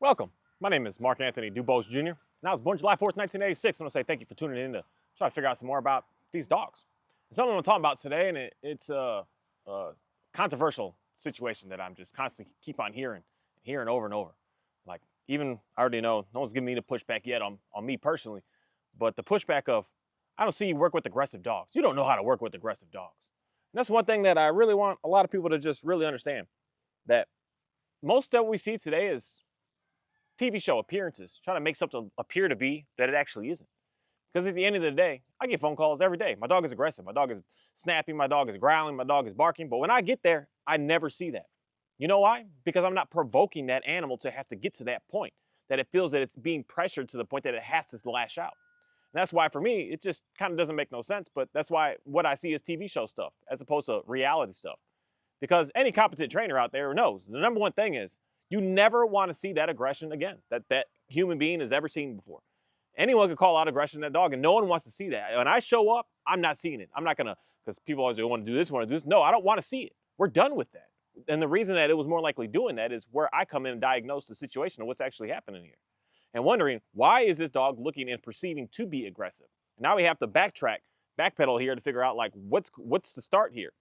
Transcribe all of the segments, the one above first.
Welcome. My name is Mark Anthony Dubose Jr. and I was born July 4th, 1986. I want to say thank you for tuning in to try to figure out some more about these dogs. And something I'm talking about today, and it's a controversial situation that I'm just constantly keep on hearing over and over. Like, even I already know no one's giving me the pushback yet on me personally, but the pushback of, I don't see you work with aggressive dogs. You don't know how to work with aggressive dogs. And that's one thing that I really want a lot of people to just really understand, that most that we see today is TV show appearances, trying to make something appear to be that it actually isn't. Because at the end of the day, I get phone calls every day. My dog is aggressive. My dog is snapping. My dog is growling. My dog is barking. But when I get there, I never see that. You know why? Because I'm not provoking that animal to have to get to that point, that it feels that it's being pressured to the point that it has to lash out. And that's why for me, it just kind of doesn't make no sense. But that's why what I see is TV show stuff as opposed to reality stuff. Because any competent trainer out there knows the number one thing is you never want to see that aggression again that human being has ever seen before. Anyone could call out aggression in that dog, and no one wants to see that. When I show up, I'm not seeing it. I'm not going to, because people always want to do this, want to do this. No, I don't want to see it. We're done with that. And the reason that it was more likely doing that is where I come in and diagnose the situation of what's actually happening here. And wondering, why is this dog looking and perceiving to be aggressive? And now we have to backpedal here to figure out, like, what's the start here?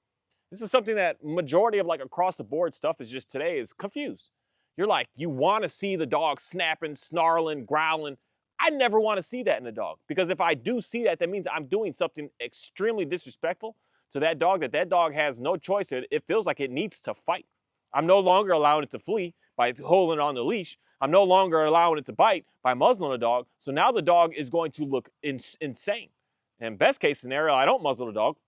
This is something that majority of, like, across the board stuff is just today is confused. You're like, you want to see the dog snapping, snarling, growling. I never want to see that in a dog, because if I do see that, that means I'm doing something extremely disrespectful to that dog, that dog has no choice. It feels like it needs to fight. I'm no longer allowing it to flee by holding it on the leash. I'm no longer allowing it to bite by muzzling the dog. So now the dog is going to look insane. And best case scenario, I don't muzzle the dog.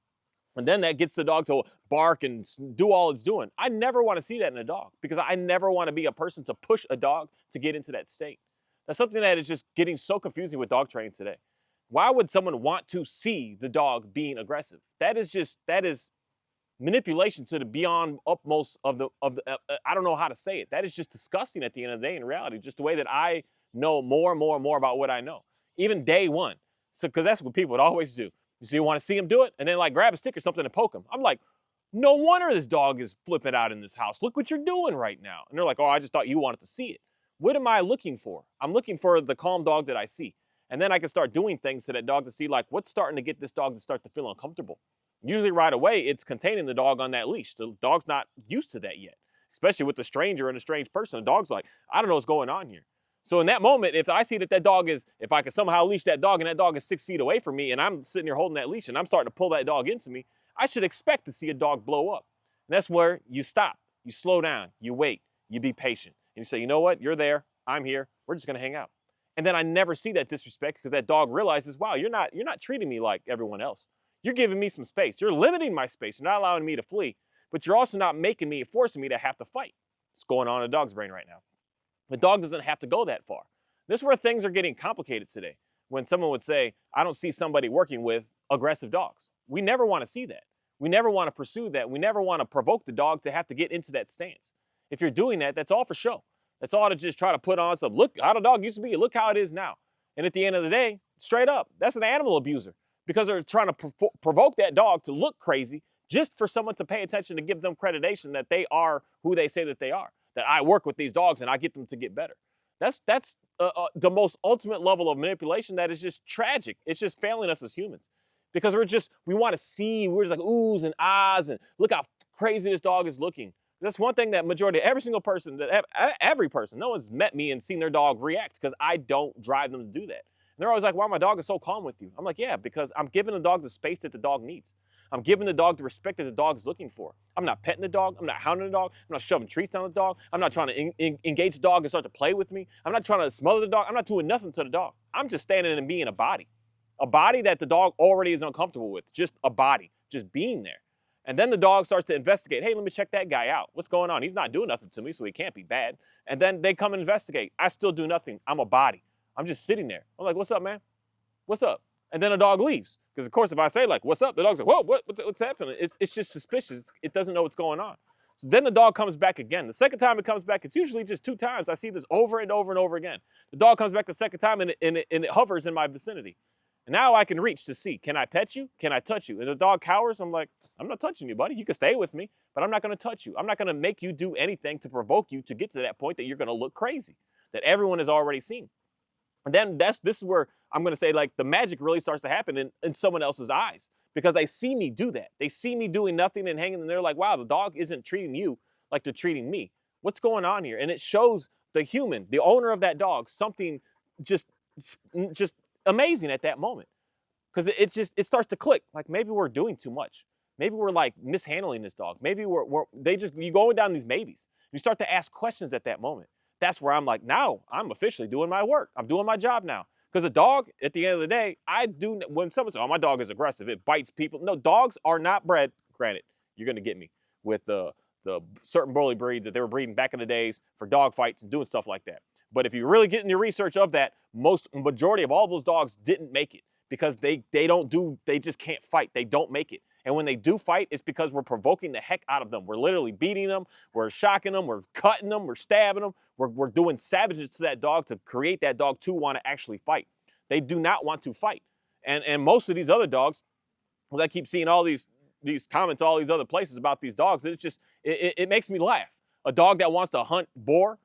And then that gets the dog to bark and do all it's doing. I never want to see that in a dog, because I never want to be a person to push a dog to get into that state. That's something that is just getting so confusing with dog training today. Why would someone want to see the dog being aggressive? That is manipulation to the beyond utmost of the I don't know how to say it. That is just disgusting at the end of the day in reality, just the way that I know more and more and more about what I know. Even day one. So, because that's what people would always do. So you want to see him do it, and then, like, grab a stick or something and poke him. I'm like, no wonder this dog is flipping out in this house. Look what you're doing right now. And they're like, oh, I just thought you wanted to see it. What am I looking for? I'm looking for the calm dog that I see. And then I can start doing things to that dog to see, like, what's starting to get this dog to start to feel uncomfortable. Usually right away, it's containing the dog on that leash. The dog's not used to that yet, especially with the stranger and a strange person. The dog's like, I don't know what's going on here. So in that moment, if I see that dog is, if I can somehow leash that dog and that dog is 6 feet away from me and I'm sitting here holding that leash and I'm starting to pull that dog into me, I should expect to see a dog blow up. And that's where you stop, you slow down, you wait, you be patient. And you say, you know what, you're there, I'm here, we're just gonna hang out. And then I never see that disrespect, because that dog realizes, wow, you're not treating me like everyone else. You're giving me some space. You're limiting my space. You're not allowing me to flee, but you're also not forcing me to have to fight. What's going on in a dog's brain right now? The dog doesn't have to go that far. This is where things are getting complicated today. When someone would say, I don't see somebody working with aggressive dogs. We never want to see that. We never want to pursue that. We never want to provoke the dog to have to get into that stance. If you're doing that, that's all for show. That's all to just try to put on some, look how the dog used to be, look how it is now. And at the end of the day, straight up, that's an animal abuser, because they're trying to provoke that dog to look crazy just for someone to pay attention, to give them creditation that they are who they say that they are. That I work with these dogs and I get them to get better. That's the most ultimate level of manipulation that is just tragic. It's just failing us as humans, because we want to see, we're just like oohs and ahs and look how crazy this dog is looking. That's one thing that majority, every single person, every person, no one's met me and seen their dog react, because I don't drive them to do that. And they're always like, wow, my dog is so calm with you. I'm like, yeah, because I'm giving the dog the space that the dog needs. I'm giving the dog the respect that the dog is looking for. I'm not petting the dog. I'm not hounding the dog. I'm not shoving treats down the dog. I'm not trying to engage the dog and start to play with me. I'm not trying to smother the dog. I'm not doing nothing to the dog. I'm just standing and being a body that the dog already is uncomfortable with, just a body, just being there. And then the dog starts to investigate. Hey, let me check that guy out. What's going on? He's not doing nothing to me, so he can't be bad. And then they come and investigate. I still do nothing. I'm a body. I'm just sitting there. I'm like, what's up, man? What's up? And then the dog leaves. Because, of course, if I say, like, what's up? The dog's like, whoa, what's happening? It's just suspicious. It doesn't know what's going on. So then the dog comes back again. The second time it comes back, it's usually just 2 times. I see this over and over and over again. The dog comes back the second time, and it hovers in my vicinity. And now I can reach to see, can I pet you? Can I touch you? And the dog cowers. I'm like, I'm not touching you, buddy. You can stay with me, but I'm not going to touch you. I'm not going to make you do anything to provoke you to get to that point that you're going to look crazy. that everyone has already seen. And then this is where I'm going to say, like, the magic really starts to happen in someone else's eyes, because they see me do that. They see me doing nothing and hanging, and they're like, wow, the dog isn't treating you like they're treating me. What's going on here? And it shows the human, the owner of that dog, something just just amazing at that moment, because it starts to click. Like, maybe we're doing too much. Maybe we're like mishandling this dog. Maybe you going down these maybes. You start to ask questions at that moment. That's where I'm like, now I'm officially doing my work. I'm doing my job now. Because a dog, at the end of the day, when someone says, oh, my dog is aggressive, it bites people. No, dogs are not bred. Granted, you're going to get me with the certain bully breeds that they were breeding back in the days for dog fights and doing stuff like that. But if you really get in your research of that, majority of all those dogs didn't make it, because they just can't fight. They don't make it. And when they do fight, it's because we're provoking the heck out of them. We're literally beating them. We're shocking them. We're cutting them. We're stabbing them. We're doing savages to that dog to create that dog to want to actually fight. They do not want to fight. And most of these other dogs, because I keep seeing all these comments all these other places about these dogs, it makes me laugh. A dog that wants to hunt boar,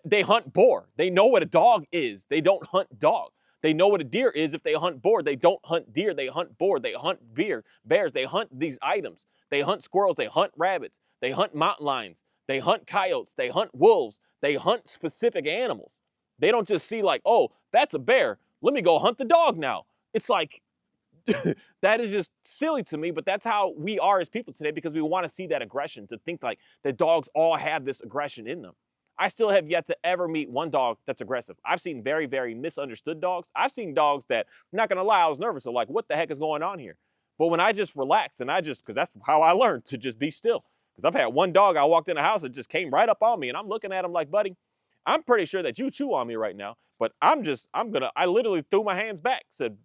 they hunt boar. They know what a dog is. They don't hunt dog. They know what a deer is if they hunt boar. They don't hunt deer. They hunt boar. They hunt bears. They hunt these items. They hunt squirrels. They hunt rabbits. They hunt mountain lions. They hunt coyotes. They hunt wolves. They hunt specific animals. They don't just see like, oh, that's a bear. Let me go hunt the dog now. It's like, that is just silly to me, but that's how we are as people today, because we want to see that aggression, to think like the dogs all have this aggression in them. I still have yet to ever meet one dog that's aggressive. I've seen very, very misunderstood dogs. I've seen dogs that, I'm not going to lie, I was nervous. Like, what the heck is going on here? But when I just relax and because that's how I learned to just be still. Because I've had one dog, I walked in the house, it just came right up on me, and I'm looking at him like, buddy, I'm pretty sure that you chew on me right now, but I literally threw my hands back, said,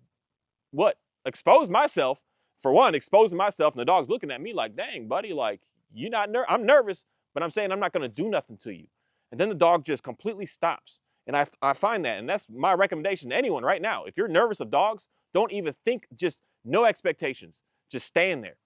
what? Expose myself. For one, exposing myself, and the dog's looking at me like, dang, buddy, like, I'm nervous, but I'm saying I'm not going to do nothing to you. And then the dog just completely stops. And I find that, and that's my recommendation to anyone right now. If you're nervous of dogs, don't even think, just no expectations. Just stand there.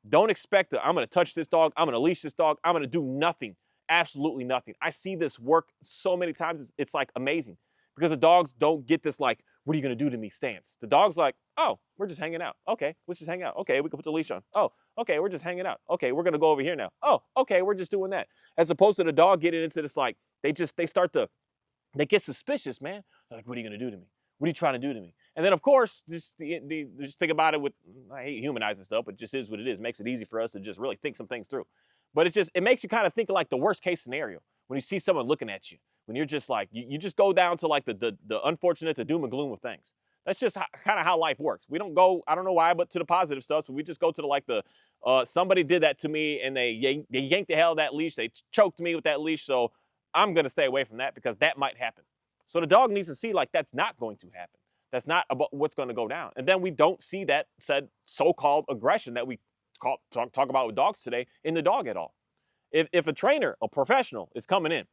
Don't expect I'm going to touch this dog. I'm going to leash this dog. I'm going to do nothing. Absolutely nothing. I see this work so many times. It's like amazing, because the dogs don't get this like, what are you going to do to me stance. The dog's like, oh, we're just hanging out. Okay, let's just hang out. Okay, we can put the leash on. Oh, okay, we're just hanging out. Okay, we're going to go over here now. Oh, okay, we're just doing that. As opposed to the dog getting into this, like, they get suspicious, man. They're like, what are you going to do to me? What are you trying to do to me? And then, of course, just think about it with, I hate humanizing stuff, but it just is what it is. It makes it easy for us to just really think some things through. But it makes you kind of think of like the worst case scenario when you see someone looking at you, when you're just like, you just go down to like the unfortunate, the doom and gloom of things. That's just kind of how life works. We don't go, I don't know why, but to the positive stuff. So we just go to somebody did that to me, and they yanked the hell out of that leash. They choked me with that leash. So I'm going to stay away from that, because that might happen. So the dog needs to see like that's not going to happen. That's not about what's going to go down. And then we don't see that said so-called aggression that we talk about with dogs today in the dog at all. If a trainer, a professional, is coming in,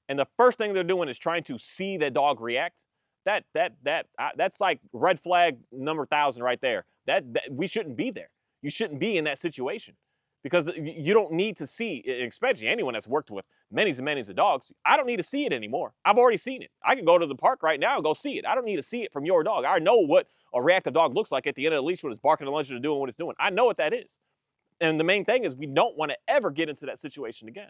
and the first thing they're doing is trying to see the dog react, that's like red flag number 1,000 right there. That we shouldn't be there. You shouldn't be in that situation, because you don't need to see, especially anyone that's worked with many and many of dogs. I don't need to see it anymore. I've already seen it. I can go to the park right now and go see it. I don't need to see it from your dog. I know what a reactive dog looks like at the end of the leash when it's barking and lunging and doing what it's doing. I know what that is. And the main thing is, we don't want to ever get into that situation again.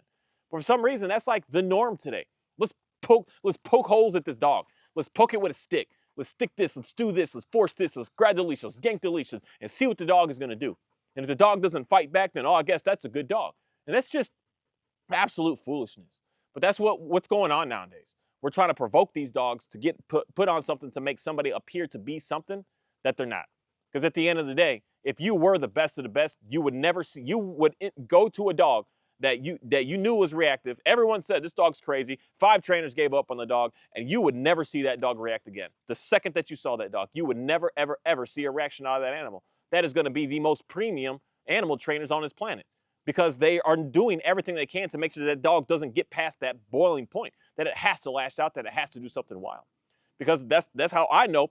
But for some reason, that's like the norm today. Let's poke holes at this dog. Let's poke it with a stick. Let's stick this. Let's do this. Let's force this. Let's grab the leash. Let's yank the leash and see what the dog is going to do. And if the dog doesn't fight back, then, oh, I guess that's a good dog. And that's just absolute foolishness. But that's what's going on nowadays. We're trying to provoke these dogs to get put on something to make somebody appear to be something that they're not. Because at the end of the day, if you were the best of the best, you would go to a dog that you knew was reactive. Everyone said this dog's crazy. 5 trainers gave up on the dog, and you would never see that dog react again. The second that you saw that dog, you would never, ever, ever see a reaction out of that animal. That is going to be the most premium animal trainers on this planet, because they are doing everything they can to make sure that dog doesn't get past that boiling point, that it has to lash out, that it has to do something wild. Because that's how I know.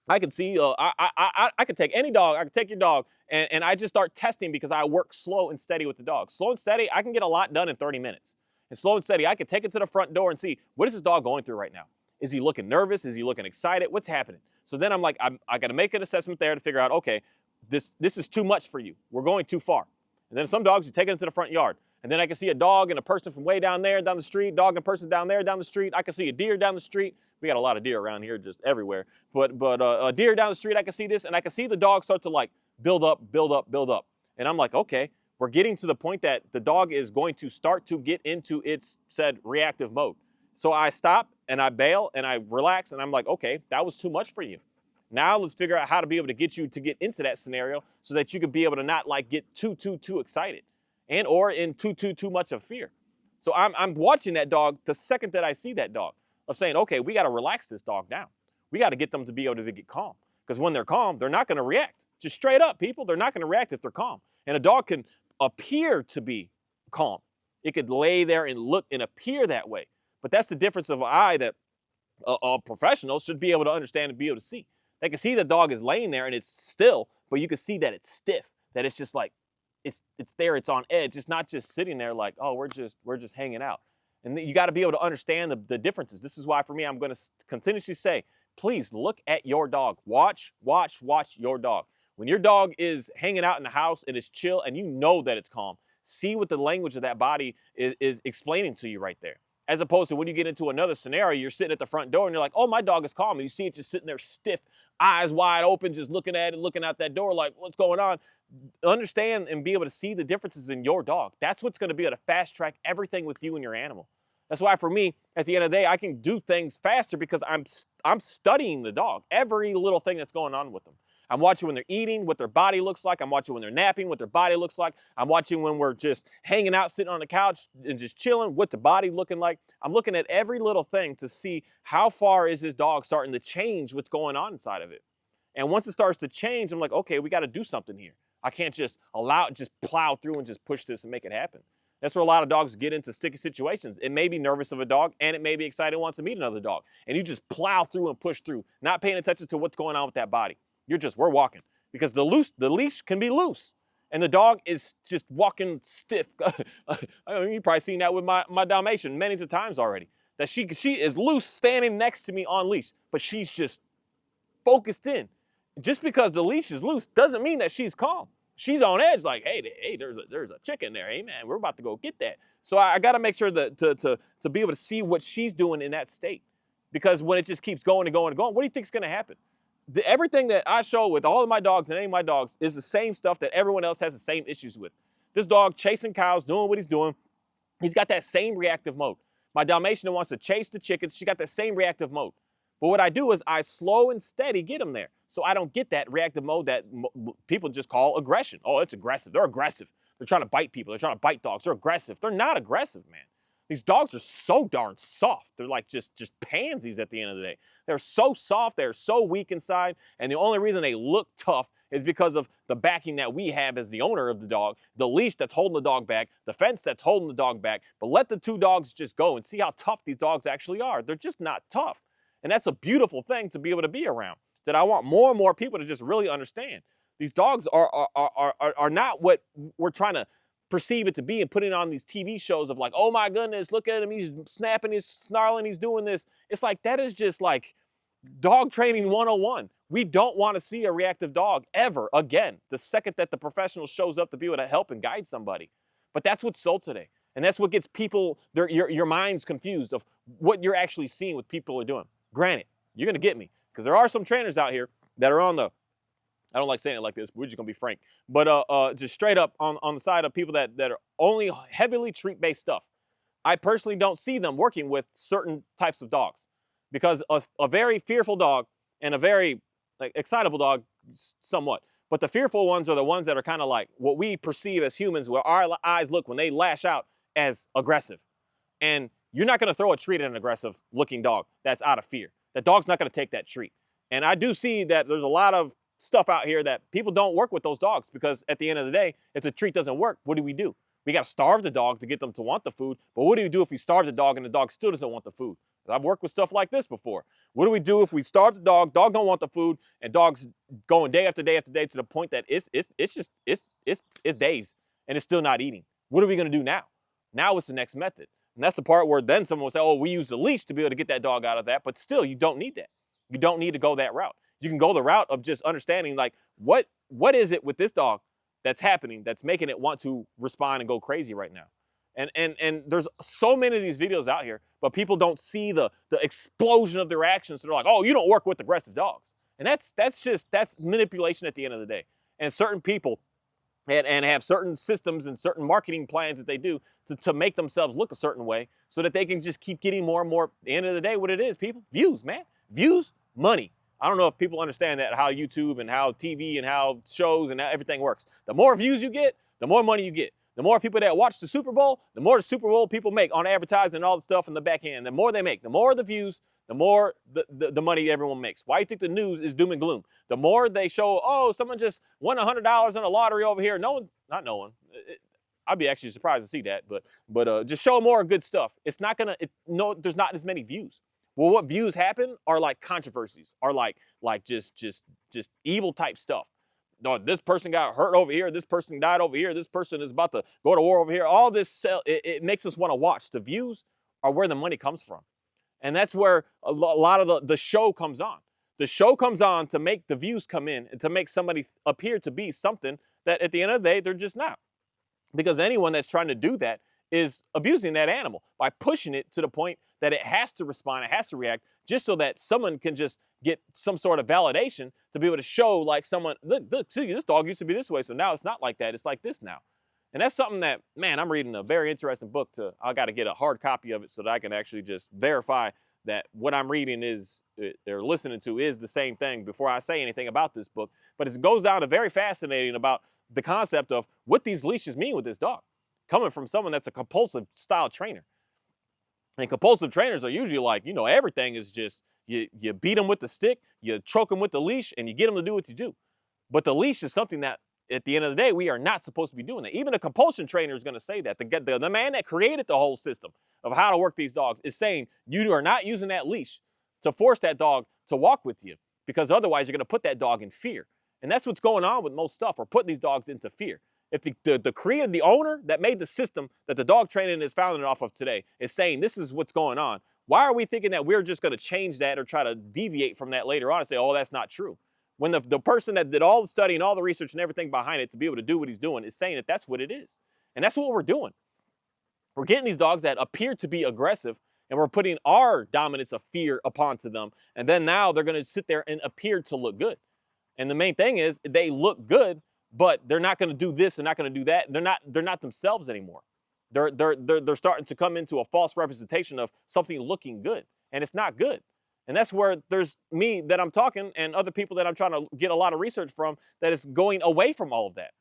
I can see, I can take any dog, I can take your dog, and I just start testing, because I work slow and steady with the dog. Slow and steady, I can get a lot done in 30 minutes. And slow and steady, I could take it to the front door and see, what is this dog going through right now? Is he looking nervous? Is he looking excited? What's happening? So then I'm like, I got to make an assessment there to figure out, okay, this is too much for you. We're going too far. And then some dogs, you take it to the front yard. And then I can see a dog and a person from way down there, down the street, dog and person down there, down the street. I can see a deer down the street. We got a lot of deer around here, just everywhere. But a deer down the street, I can see this, and I can see the dog start to like build up, build up, build up. And I'm like, okay, we're getting to the point that the dog is going to start to get into its said reactive mode. So I stop and I bail and I relax, and I'm like, okay, that was too much for you. Now let's figure out how to be able to get you to get into that scenario so that you could be able to not like get too excited and or in too much of fear. So I'm watching that dog the second that I see that dog of saying, okay, we got to relax this dog down. We got to get them to be able to get calm, because when they're calm, they're not going to react. Just straight up, people, they're not going to react if they're calm. And a dog can appear to be calm. It could lay there and look and appear that way. But that's the difference of an eye that a professional should be able to understand and be able to see. They can see the dog is laying there and it's still, but you can see that it's stiff, that it's just like, it's there, it's on edge. It's not just sitting there like, oh, we're just hanging out. And you got to be able to understand the differences. This is why for me, I'm going to continuously say, please look at your dog. Watch your dog. When your dog is hanging out in the house and it's chill and you know that it's calm, see what the language of that body is explaining to you right there. As opposed to when you get into another scenario, you're sitting at the front door and you're like, oh, my dog is calm. And you see it just sitting there stiff, eyes wide open, just looking at it, looking out that door like, what's going on? Understand and be able to see the differences in your dog. That's what's going to be able to fast track everything with you and your animal. That's why for me, at the end of the day, I can do things faster because I'm studying the dog, every little thing that's going on with them. I'm watching when they're eating, what their body looks like. I'm watching when they're napping, what their body looks like. I'm watching when we're just hanging out, sitting on the couch and just chilling, what the body looking like. I'm looking at every little thing to see how far is this dog starting to change what's going on inside of it. And once it starts to change, I'm like, okay, we got to do something here. I can't just plow through and just push this and make it happen. That's where a lot of dogs get into sticky situations. It may be nervous of a dog and it may be excited and wants to meet another dog. And you just plow through and push through, not paying attention to what's going on with that body. We're walking because the leash can be loose and the dog is just walking stiff. I mean, you've probably seen that with my Dalmatian many times already, that she is loose standing next to me on leash, but she's just focused in. Just because the leash is loose doesn't mean that she's calm. She's on edge like, hey, there's a chicken there. Hey, man, we're about to go get that. So I got to make sure that to be able to see what she's doing in that state, because when it just keeps going and going and going, what do you think is going to happen? Everything that I show with all of my dogs and any of my dogs is the same stuff that everyone else has the same issues with. This dog chasing cows, doing what he's doing, he's got that same reactive mode. My Dalmatian wants to chase the chickens. She got that same reactive mode. But what I do is I slow and steady get them there, so I don't get that reactive mode that people just call aggression. Oh, it's aggressive. They're aggressive. They're trying to bite people. They're trying to bite dogs. They're aggressive. They're not aggressive, man. These dogs are so darn soft. They're like just pansies at the end of the day. They're so soft. They're so weak inside. And the only reason they look tough is because of the backing that we have as the owner of the dog, the leash that's holding the dog back, the fence that's holding the dog back. But let the two dogs just go and see how tough these dogs actually are. They're just not tough. And that's a beautiful thing to be able to be around, that I want more and more people to just really understand. These dogs are not what we're trying to perceive it to be and putting on these TV shows of like, oh my goodness, look at him, he's snapping, he's snarling, he's doing this. It's like, that is just like dog training 101. We don't want to see a reactive dog ever again, the second that the professional shows up to be able to help and guide somebody. But that's what's sold today. And that's what gets people, your minds confused of what you're actually seeing what people are doing. Granted, you're going to get me, because there are some trainers out here that are on the, I don't like saying it like this, but we're just going to be frank, but just straight up on the side of people that are only heavily treat-based stuff. I personally don't see them working with certain types of dogs, because a very fearful dog and a very excitable dog, somewhat, but the fearful ones are the ones that are kind of like what we perceive as humans, where our eyes look when they lash out as aggressive. And you're not going to throw a treat at an aggressive looking dog that's out of fear. That dog's not going to take that treat. And I do see that there's a lot of stuff out here that people don't work with those dogs, because at the end of the day, if the treat doesn't work, what do? We got to starve the dog to get them to want the food. But what do you do if we starve the dog and the dog still doesn't want the food? I've worked with stuff like this before. What do we do if we starve the dog don't want the food, and dog's going day after day after day to the point that it's days and it's still not eating? What are we going to do now? Now it's the next method. And that's the part where then someone will say, oh, we use the leash to be able to get that dog out of that. But still, you don't need that. You don't need to go that route. You can go the route of just understanding, like, what is it with this dog that's happening that's making it want to respond and go crazy right now? And there's so many of these videos out here, but people don't see the explosion of their actions. So they're like, oh, you don't work with aggressive dogs. And that's manipulation at the end of the day. And certain people and have certain systems and certain marketing plans that they do to make themselves look a certain way so that they can just keep getting more and more. At the end of the day, what it is, people, views, man. Views, money. I don't know if people understand that, how YouTube and how TV and how shows and how everything works. The more views you get, the more money you get. The more people that watch the Super Bowl, the more the Super Bowl people make on advertising and all the stuff in the back end. The more they make, the more the views, the more the money everyone makes. Why do you think the news is doom and gloom? The more they show, oh, someone just won $100 on a lottery over here. No one, not no one. I'd be actually surprised to see that, but just show more good stuff. It's not gonna, no, there's not as many views. Well, what views happen are like controversies, are like just evil type stuff. No, this person got hurt over here. This person died over here. This person is about to go to war over here. All this, it makes us want to watch. The views are where the money comes from. And that's where a lot of the show comes on. The show comes on to make the views come in and to make somebody appear to be something that at the end of the day, they're just not. Because anyone that's trying to do that is abusing that animal by pushing it to the point that it has to respond, it has to react, just so that someone can just get some sort of validation to be able to show, like, someone, look, see, this dog used to be this way, so now it's not like that, it's like this now. And that's something that, man, I'm reading a very interesting book. I got to get a hard copy of it so that I can actually just verify that what I'm reading is, they're listening to, is the same thing before I say anything about this book. But it goes down to very fascinating about the concept of what these leashes mean with this dog, coming from someone that's a compulsive style trainer. And compulsive trainers are usually like, everything is just, you beat them with the stick, you choke them with the leash, and you get them to do what you do. But the leash is something that, at the end of the day, we are not supposed to be doing that. Even a compulsion trainer is going to say that. The man that created the whole system of how to work these dogs is saying you are not using that leash to force that dog to walk with you, because otherwise you're going to put that dog in fear. And that's what's going on with most stuff. We're putting these dogs into fear. If the creator, the owner that made the system that the dog training is founded off of today is saying this is what's going on, why are we thinking that we're just going to change that or try to deviate from that later on and say, oh, that's not true? When the person that did all the study and all the research and everything behind it to be able to do what he's doing is saying that that's what it is. And that's what we're doing. We're getting these dogs that appear to be aggressive, and we're putting our dominance of fear upon to them. And then now they're going to sit there and appear to look good. And the main thing is they look good, but they're not going to do this, they're not going to do that. They're not themselves anymore. They're starting to come into a false representation of something looking good, and it's not good. And that's where there's me that I'm talking and other people that I'm trying to get a lot of research from that is going away from all of that.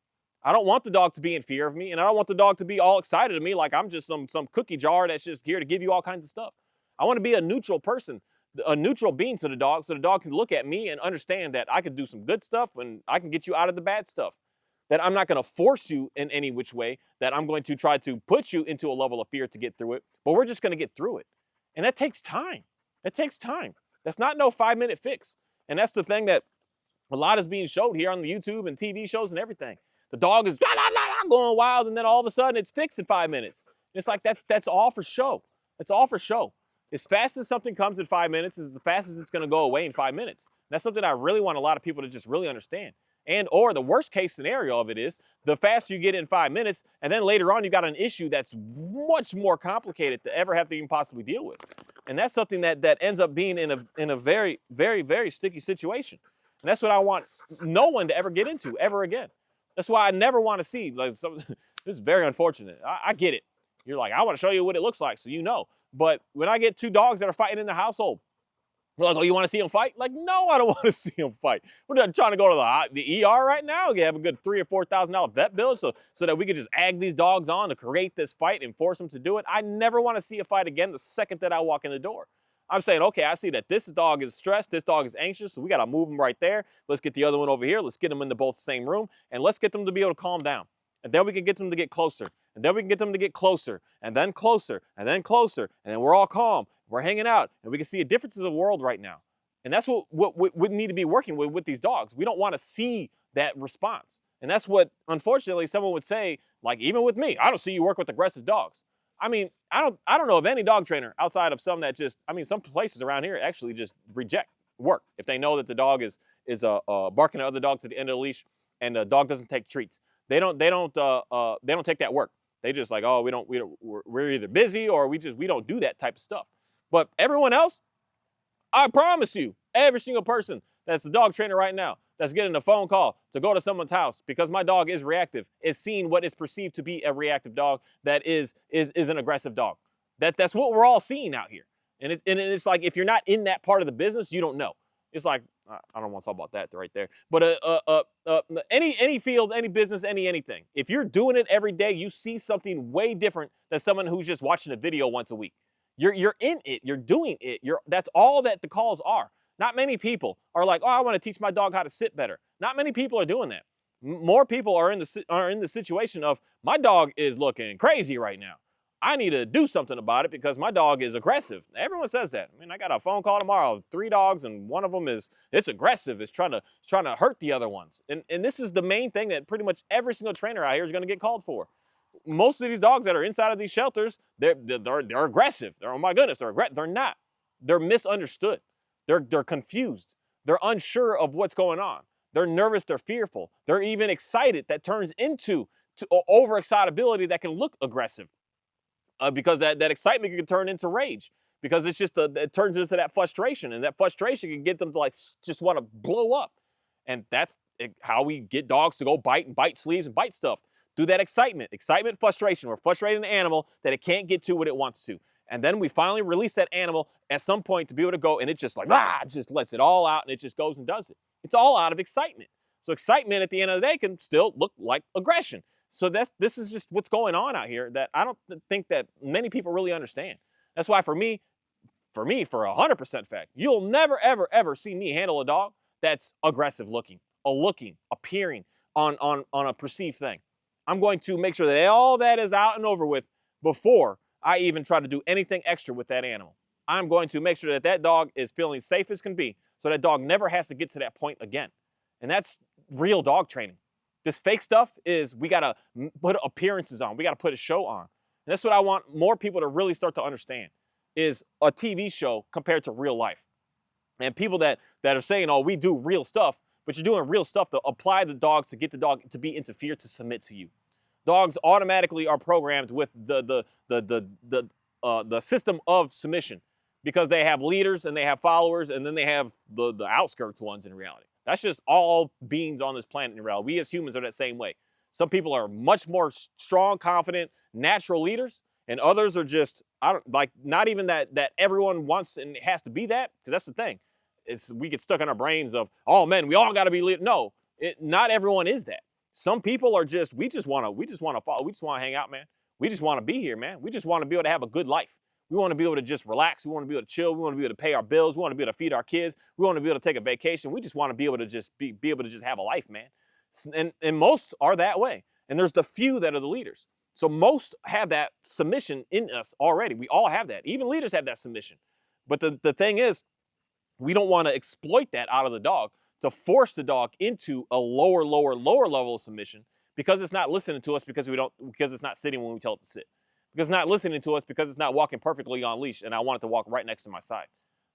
I don't want the dog to be in fear of me, and I don't want the dog to be all excited of me like I'm just some cookie jar that's just here to give you all kinds of stuff. I want to be a neutral person, a neutral being to the dog, so the dog can look at me and understand that I can do some good stuff and I can get you out of the bad stuff. That I'm not going to force you in any which way, that I'm going to try to put you into a level of fear to get through it, but we're just going to get through it. And that takes time. It takes time. That's not no 5-minute fix. And that's the thing that a lot is being showed here on the YouTube and TV shows and everything. The dog is going wild, and then all of a sudden it's fixed in 5 minutes. It's like that's all for show. It's all for show. As fast as something comes in 5 minutes is as fast as it's going to go away in 5 minutes. And that's something I really want a lot of people to just really understand. And or the worst case scenario of it is the faster you get in 5 minutes, and then later on you got an issue that's much more complicated to ever have to even possibly deal with. And that's something that ends up being in a very, very, very sticky situation. And that's what I want no one to ever get into ever again. That's why I never want to see, like, this is very unfortunate. I get it. You're like, I want to show you what it looks like so you know. But when I get two dogs that are fighting in the household, they're like, oh, you want to see them fight? Like, no, I don't want to see them fight. We're not trying to go to the ER right now. We have a good $3,000 or $4,000 vet bill so that we could just egg these dogs on to create this fight and force them to do it. I never want to see a fight again the second that I walk in the door. I'm saying, okay, I see that this dog is stressed, this dog is anxious, so we got to move them right there. Let's get the other one over here. Let's get them into both the same room, and let's get them to be able to calm down. And then we can get them to get closer. And then we can get them to get closer, and then closer, and then closer. And then we're all calm. We're hanging out, and we can see a difference in the world right now. And that's what we need to be working with these dogs. We don't want to see that response. And that's what, unfortunately, someone would say, like, even with me, I don't see you work with aggressive dogs. I mean, I don't know of any dog trainer outside of some that just, I mean, some places around here actually just reject work if they know that the dog is barking at other dogs at the end of the leash, and the dog doesn't take treats. They don't take that work. They just like, oh, we're either busy or we don't do that type of stuff. But everyone else, I promise you, every single person that's a dog trainer right now that's getting a phone call to go to someone's house because my dog is reactive is seeing what is perceived to be a reactive dog that is an aggressive dog. That's what we're all seeing out here. And it's like, if you're not in that part of the business, you don't know. It's like, I don't want to talk about that right there. But any field, any business, anything. If you're doing it every day, you see something way different than someone who's just watching a video once a week. You're in it. You're doing it. That's all that the calls are. Not many people are like, oh, I want to teach my dog how to sit better. Not many people are doing that. More people are in the situation of, my dog is looking crazy right now. I need to do something about it because my dog is aggressive. Everyone says that. I mean, I got a phone call tomorrow, 3 dogs, and one of them it's aggressive. It's trying to hurt the other ones. And this is the main thing that pretty much every single trainer out here is going to get called for. Most of these dogs that are inside of these shelters, they're aggressive. Oh my goodness, they're not. They're misunderstood. They're confused. They're unsure of what's going on. They're nervous. They're fearful. They're even excited. That turns into overexcitability that can look aggressive, because that excitement can turn into rage, because it's just it turns into that frustration, and that frustration can get them to like just want to blow up. And that's how we get dogs to go bite and bite sleeves and bite stuff. Through that excitement, frustration. We're frustrating an animal that it can't get to what it wants to. And then we finally release that animal at some point to be able to go, and it just like, just lets it all out, and it just goes and does it. It's all out of excitement. So excitement at the end of the day can still look like aggression. So this is just what's going on out here that I don't think that many people really understand. That's why for me, for 100% fact, you'll never, ever, ever see me handle a dog that's aggressive looking, appearing on a perceived thing. I'm going to make sure that all that is out and over with before I even try to do anything extra with that animal. I'm going to make sure that dog is feeling safe as can be, so that dog never has to get to that point again. And that's real dog training. This fake stuff is, we got to put appearances on. We got to put a show on. And that's what I want more people to really start to understand, is a TV show compared to real life. And people that are saying, oh, we do real stuff, but you're doing real stuff to apply the dogs to get the dog to be interfered, to submit to you. Dogs automatically are programmed with the system of submission, because they have leaders and they have followers, and then they have the outskirts ones in reality. That's just all beings on this planet in reality. We as humans are that same way. Some people are much more strong, confident, natural leaders, and others are just, not even that everyone wants and has to be that, because that's the thing. We get stuck in our brains of, oh man, we all got to be leaders. No, not everyone is that. Some people are just, we just want to follow. We just want to hang out, man. We just want to be here, man. We just want to be able to have a good life. We want to be able to just relax. We want to be able to chill. We want to be able to pay our bills. We want to be able to feed our kids. We want to be able to take a vacation. We just want to be able to just be able to just have a life, man. And most are that way. And there's the few that are the leaders. So most have that submission in us already. We all have that. Even leaders have that submission. But the thing is, we don't want to exploit that out of the dog to force the dog into a lower level of submission, because it's not listening to us, because it's not sitting when we tell it to sit. Because it's not listening to us, because it's not walking perfectly on leash, and I want it to walk right next to my side.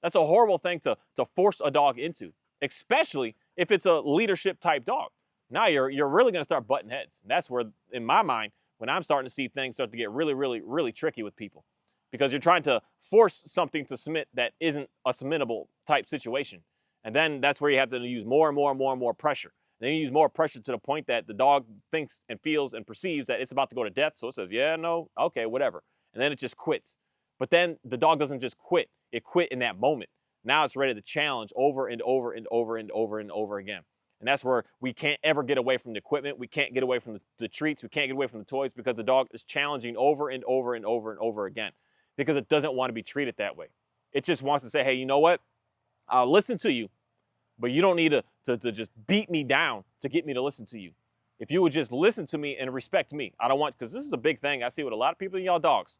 That's a horrible thing to force a dog into, especially if it's a leadership type dog. Now you're really going to start butting heads. And that's where, in my mind, when I'm starting to see things start to get really, really, really tricky with people, because you're trying to force something to submit that isn't a submittable type situation. And then that's where you have to use more and more pressure. And then you use more pressure to the point that the dog thinks and feels and perceives that it's about to go to death. So it says, yeah, no, okay, whatever. And then it just quits. But then the dog doesn't just quit. It quit in that moment. Now it's ready to challenge over and over and over and over and over again. And that's where we can't ever get away from the equipment. We can't get away from the treats. We can't get away from the toys, because the dog is challenging over and over and over and over again, because it doesn't want to be treated that way. It just wants to say, hey, you know what? I'll listen to you, but you don't need to just beat me down to get me to listen to you. If you would just listen to me and respect me. I don't want, because this is a big thing I see with a lot of people in y'all dogs.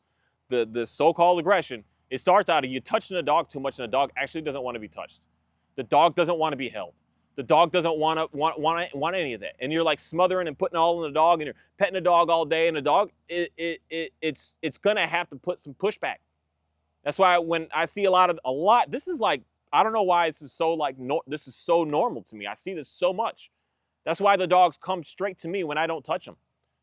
The so-called aggression, it starts out of you touching a dog too much, and the dog actually doesn't want to be touched. The dog doesn't want to be held. The dog doesn't want any of that. And you're like smothering and putting all in the dog, and you're petting the dog all day, and the dog, it's gonna have to put some pushback. That's why when I see a lot, this is like, I don't know why this is so like, this is so normal to me. I see this so much. That's why the dogs come straight to me when I don't touch them.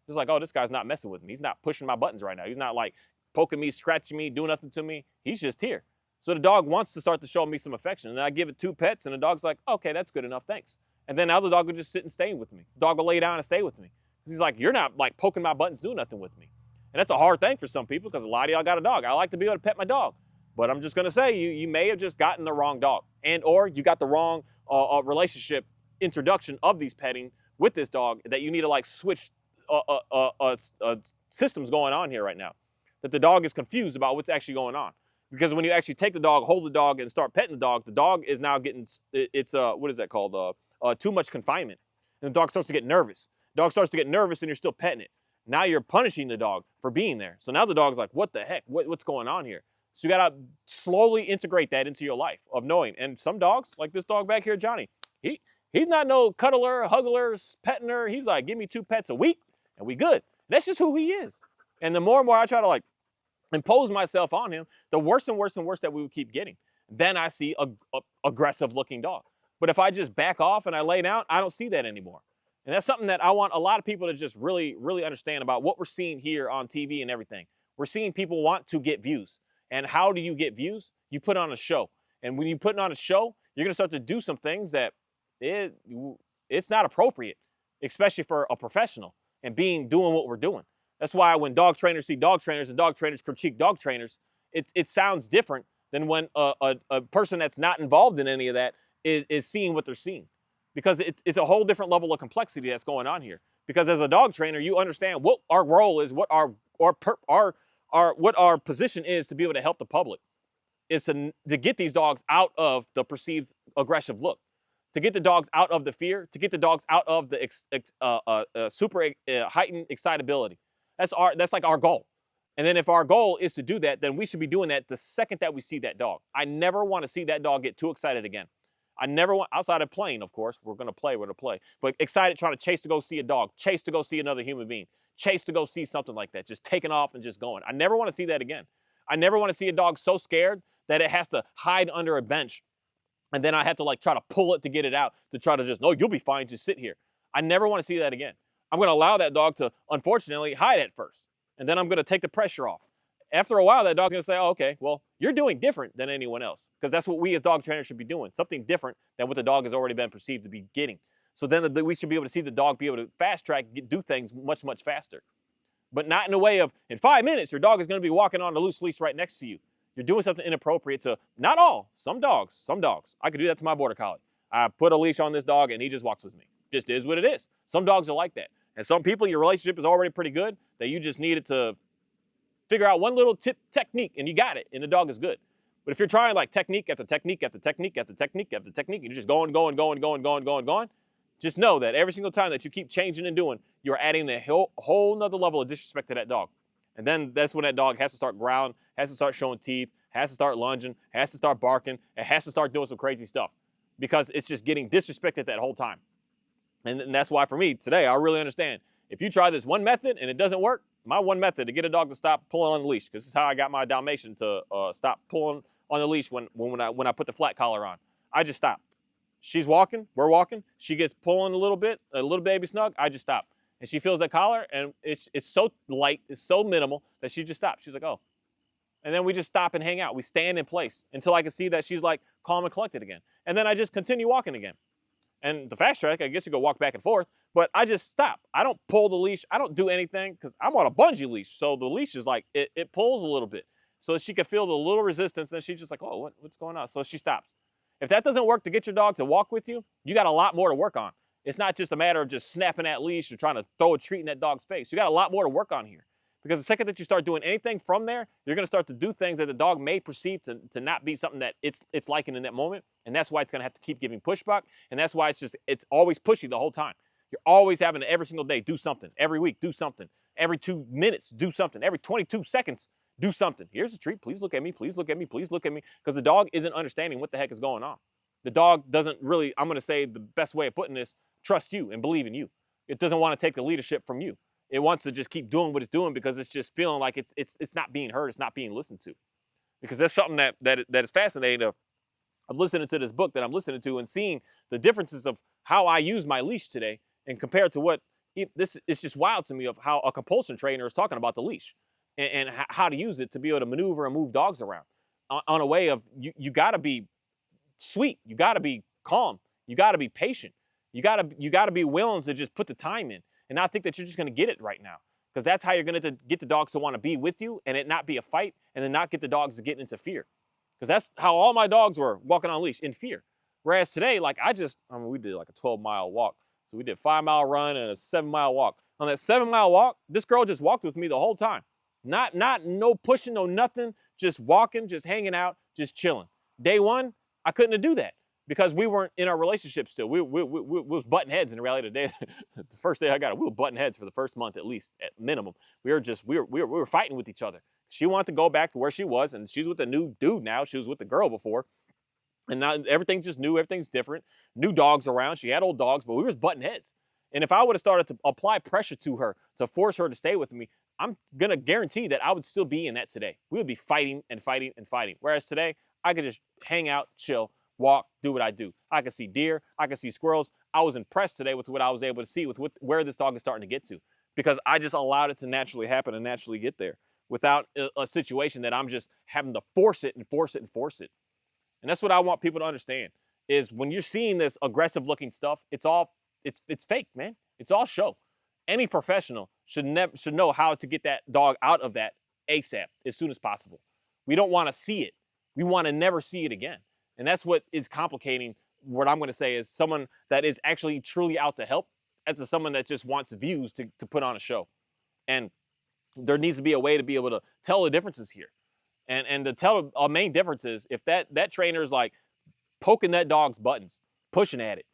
It's like, oh, this guy's not messing with me. He's not pushing my buttons right now. He's not like poking me, scratching me, doing nothing to me. He's just here. So the dog wants to start to show me some affection. And then I give it 2 pets, and the dog's like, okay, that's good enough, thanks. And then now the dog will just sit and stay with me. The dog will lay down and stay with me. He's like, you're not like poking my buttons, doing nothing with me. And that's a hard thing for some people, because a lot of y'all got a dog. I like to be able to pet my dog. But I'm just gonna say, you may have just gotten the wrong dog, and or you got the wrong relationship introduction of these petting with this dog, that you need to like switch systems going on here right now. That the dog is confused about what's actually going on. Because when you actually take the dog, hold the dog, and start petting the dog is now getting, it's what is that called? Too much confinement. And the dog starts to get nervous. The dog starts to get nervous, and you're still petting it. Now you're punishing the dog for being there. So now the dog's like, what the heck? What's going on here? So you gotta slowly integrate that into your life of knowing. And some dogs, like this dog back here, Johnny, he's not no cuddler, huggler, pettinger. He's like, give me 2 pets a week and we good. That's just who he is. And the more and more I try to like impose myself on him, the worse and worse and worse that we would keep getting. Then I see a aggressive looking dog. But if I just back off and I lay down, I don't see that anymore. And that's something that I want a lot of people to just really, really understand about what we're seeing here on TV and everything. We're seeing people want to get views. And how do you get views? You put on a show. And when you put on a show, you're going to start to do some things that it's not appropriate, especially for a professional and doing what we're doing. That's why when dog trainers see dog trainers and dog trainers critique dog trainers, it sounds different than when a person that's not involved in any of that is seeing what they're seeing. Because it's a whole different level of complexity that's going on here. Because as a dog trainer, you understand what our role is, what our position is to be able to help the public. Is to get these dogs out of the perceived aggressive look, to get the dogs out of the fear, to get the dogs out of the super heightened excitability. That's like our goal. And then if our goal is to do that, then we should be doing that the second that we see that dog. I never want to see that dog get too excited again. I never want, outside of playing, of course, we're going to play, but excited trying to chase to go see a dog, chase to go see another human being, chase to go see something like that, just taking off and just going. I never want to see that again. I never want to see a dog so scared that it has to hide under a bench, and then I have to like try to pull it to get it out, to try to just, no, you'll be fine, just sit here. I never want to see that again. I'm going to allow that dog to, unfortunately, hide at first, and then I'm going to take the pressure off. After a while, that dog's going to say, oh, okay, well, you're doing different than anyone else, because that's what we as dog trainers should be doing, something different than what the dog has already been perceived to be getting. So then we should be able to see the dog be able to fast track, do things much, much faster. But not in a way of, in 5 minutes, your dog is going to be walking on a loose leash right next to you. You're doing something inappropriate to, not all, some dogs. I could do that to my border collie. I put a leash on this dog and he just walks with me. Just is what it is. Some dogs are like that. And some people, your relationship is already pretty good, that you just needed to figure out one little technique and you got it, and the dog is good. But if you're trying like technique after technique after technique after technique after technique, and you're just going, just know that every single time that you keep changing and doing, you're adding a whole nother level of disrespect to that dog. And then that's when that dog has to start growling, has to start showing teeth, has to start lunging, has to start barking, and has to start doing some crazy stuff, because it's just getting disrespected that whole time. And that's why for me today, I really understand. If you try this one method and it doesn't work, my one method to get a dog to stop pulling on the leash, because this is how I got my Dalmatian to stop pulling on the leash when I put the flat collar on. I just stop. She's walking, we're walking, she gets pulling a little baby snug, I just stop. And she feels that collar, and it's so light, it's so minimal that she just stops. She's like, oh. And then we just stop and hang out. We stand in place until I can see that she's like calm and collected again. And then I just continue walking again. And the fast track, I guess you go walk back and forth, but I just stop. I don't pull the leash. I don't do anything, because I'm on a bungee leash. So the leash is like, it pulls a little bit. So she can feel the little resistance, and she's just like, oh, what's going on? So she stops. If that doesn't work to get your dog to walk with you, you got a lot more to work on. It's not just a matter of just snapping that leash or trying to throw a treat in that dog's face. You got a lot more to work on here. Because the second that you start doing anything from there, you're going to start to do things that the dog may perceive to not be something that it's liking in that moment. And that's why it's going to have to keep giving pushback. And that's why it's always pushy the whole time. You're always having to, every single day, do something. Every week, do something. Every 2 minutes, do something. Every 22 seconds, do something. Here's a treat. Please look at me. Please look at me. Please look at me. Because the dog isn't understanding what the heck is going on. The dog doesn't really, I'm going to say the best way of putting this, trust you and believe in you. It doesn't want to take the leadership from you. It wants to just keep doing what it's doing because it's just feeling like it's not being heard, it's not being listened to. Because that's something that is fascinating of listening to this book that I'm listening to and seeing the differences of how I use my leash today and compared to what this is just wild to me of how a compulsion trainer is talking about the leash and how to use it to be able to maneuver and move dogs around on a way of you got to be sweet, you got to be calm, you got to be patient, you got to be willing to just put the time in and not think that you're just going to get it right now, because that's how you're going to get the dogs to want to be with you and it not be a fight and then not get the dogs to get into fear. Because that's how all my dogs were walking on leash, in fear. Whereas today, like we did like a 12-mile walk. So we did a 5-mile run and a 7-mile walk. On that 7-mile walk, this girl just walked with me the whole time. No pushing, no nothing, just walking, just hanging out, just chilling. Day one, I couldn't do that because we weren't in our relationship still. We was butting heads in the reality today. The first day I got it, we were butting heads for the first month at least, at minimum. We were fighting with each other. She wanted to go back to where she was, and she's with a new dude now. She was with the girl before. And now everything's just new, everything's different. New dogs around. She had old dogs, but we was butting heads. And if I would have started to apply pressure to her to force her to stay with me, I'm going to guarantee that I would still be in that today. We would be fighting and fighting and fighting. Whereas today, I could just hang out, chill, walk, do what I do. I could see deer. I could see squirrels. I was impressed today with what I was able to see with where this dog is starting to get to, because I just allowed it to naturally happen and naturally get there without a situation that I'm just having to force it and force it and force it. And that's what I want people to understand is when you're seeing this aggressive looking stuff, it's fake, man. It's all show. Any professional should know how to get that dog out of that ASAP, as soon as possible. We don't want to see it. We want to never see it again. And that's what is complicating what I'm going to say is someone that is actually truly out to help as to someone that just wants views to put on a show. And there needs to be a way to be able to tell the differences here. And to tell a main difference is if that trainer is like poking that dog's buttons, pushing at it,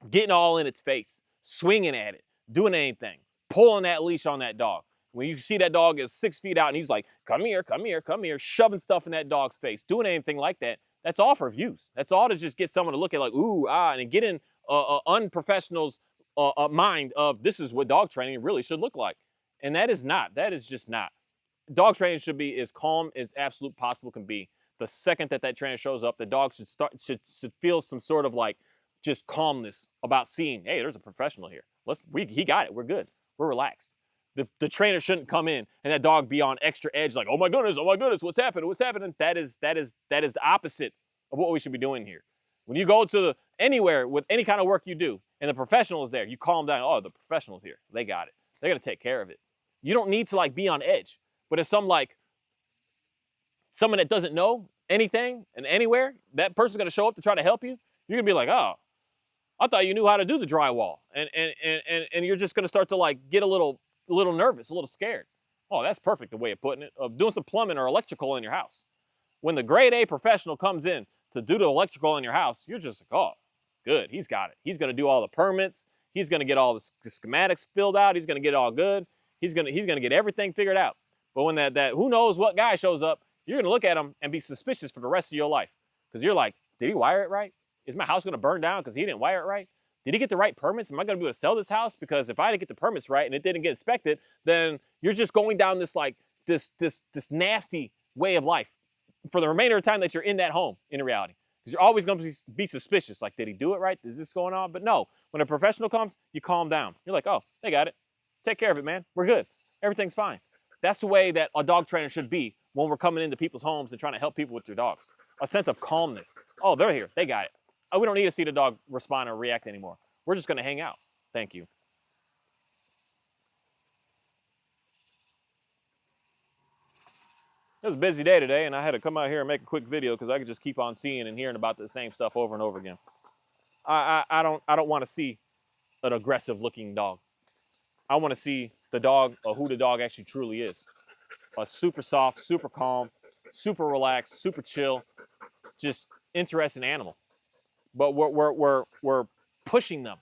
getting all in its face, swinging at it, doing anything, pulling that leash on that dog. When you see that dog is 6 feet out and he's like, come here, come here, come here, shoving stuff in that dog's face, doing anything like that, that's all for views. That's all to just get someone to look at like, ooh, and get in unprofessional's mind of this is what dog training really should look like. And that is not. That is just not. Dog training should be as calm as absolute possible can be. The second that trainer shows up, the dog should feel some sort of like just calmness about seeing, hey, there's a professional here. He got it. We're good. We're relaxed. The trainer shouldn't come in and that dog be on extra edge, like, oh my goodness, what's happening? What's happening? That is the opposite of what we should be doing here. When you go to anywhere with any kind of work you do, and the professional is there, you calm down. Oh, the professional's here. They got it. They're gonna take care of it. You don't need to like be on edge. But if someone that doesn't know anything and anywhere, that person's gonna show up to try to help you, you're gonna be like, oh, I thought you knew how to do the drywall. And you're just gonna start to like get a little nervous, a little scared. Oh, that's perfect the way of putting it, of doing some plumbing or electrical in your house. When the grade A professional comes in to do the electrical in your house, you're just like, oh, good, he's got it. He's gonna do all the permits. He's gonna get all the schematics filled out. He's gonna get it all good. He's gonna get everything figured out. But when that who knows what guy shows up, you're gonna look at him and be suspicious for the rest of your life. Because you're like, did he wire it right? Is my house gonna burn down because he didn't wire it right? Did he get the right permits? Am I gonna be able to sell this house? Because if I didn't get the permits right and it didn't get inspected, then you're just going down this like this nasty way of life for the remainder of the time that you're in that home in reality. Because you're always gonna be suspicious. Like, did he do it right? Is this going on? But no, when a professional comes, you calm down. You're like, oh, they got it. Take care of it, man. We're good. Everything's fine. That's the way that a dog trainer should be when we're coming into people's homes and trying to help people with their dogs. A sense of calmness. Oh, they're here. They got it. Oh, we don't need to see the dog respond or react anymore. We're just going to hang out. Thank you. It was a busy day today, and I had to come out here and make a quick video because I could just keep on seeing and hearing about the same stuff over and over again. I don't want to see an aggressive-looking dog. I want to see the dog or who the dog actually truly is. A super soft, super calm, super relaxed, super chill, just interesting animal. But we're pushing them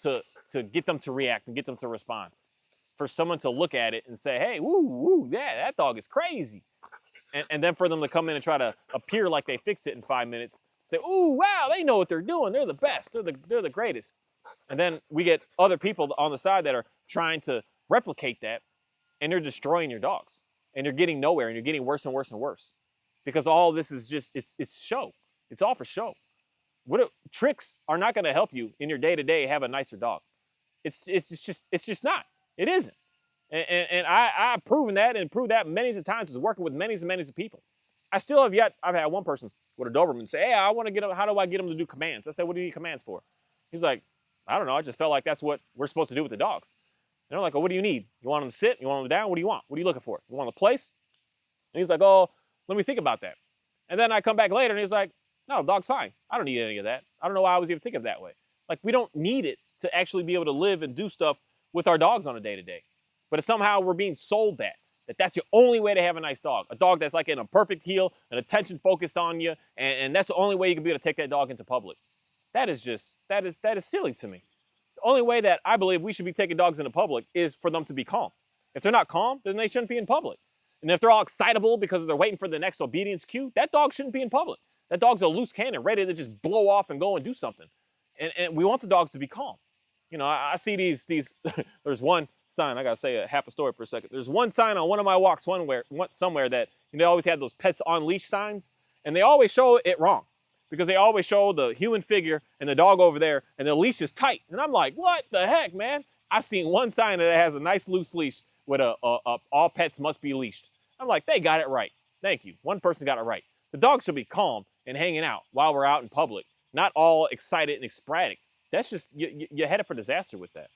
to get them to react and get them to respond. For someone to look at it and say, hey, woo, yeah, that dog is crazy. And then for them to come in and try to appear like they fixed it in 5 minutes say, ooh, wow, they know what they're doing. They're the best. They're the greatest. And then we get other people on the side that are trying to replicate that, and they're destroying your dogs. And you're getting nowhere, and you're getting worse and worse and worse. Because all this is just, it's show. It's all for show. Tricks are not going to help you in your day-to-day have a nicer dog. It's just not. It isn't. And I've proven that and proved that many times with working with many and many people. I've had one person with a Doberman say, hey, I want to get him, how do I get him to do commands? I said, what do you need commands for? He's like, I don't know, I just felt like that's what we're supposed to do with the dogs. And I'm like, well, what do you need? You want them to sit? You want them down? What do you want? What are you looking for? You want them to place? And he's like, oh, let me think about that. And then I come back later and he's like, no, the dog's fine. I don't need any of that. I don't know why I was even thinking that way. Like, we don't need it to actually be able to live and do stuff with our dogs on a day-to-day. But somehow we're being sold that that's the only way to have a nice dog. A dog that's like in a perfect heel, an attention focused on you, and that's the only way you can be able to take that dog into public. That is silly to me. The only way that I believe we should be taking dogs into public is for them to be calm. If they're not calm, then they shouldn't be in public. And if they're all excitable because they're waiting for the next obedience cue, that dog shouldn't be in public. That dog's a loose cannon, ready to just blow off and go and do something. And we want the dogs to be calm. You know, I see these there's one sign, I gotta say half a story for a second. There's one sign on one of my walks somewhere that, you know, they always have those pets on leash signs, and they always show it wrong because they always show the human figure and the dog over there and the leash is tight. And I'm like, what the heck, man? I've seen one sign that has a nice loose leash with all pets must be leashed. I'm like, they got it right. Thank you. One person got it right. The dog should be calm and hanging out while we're out in public, not all excited and sporadic. That's just, you're headed for disaster with that.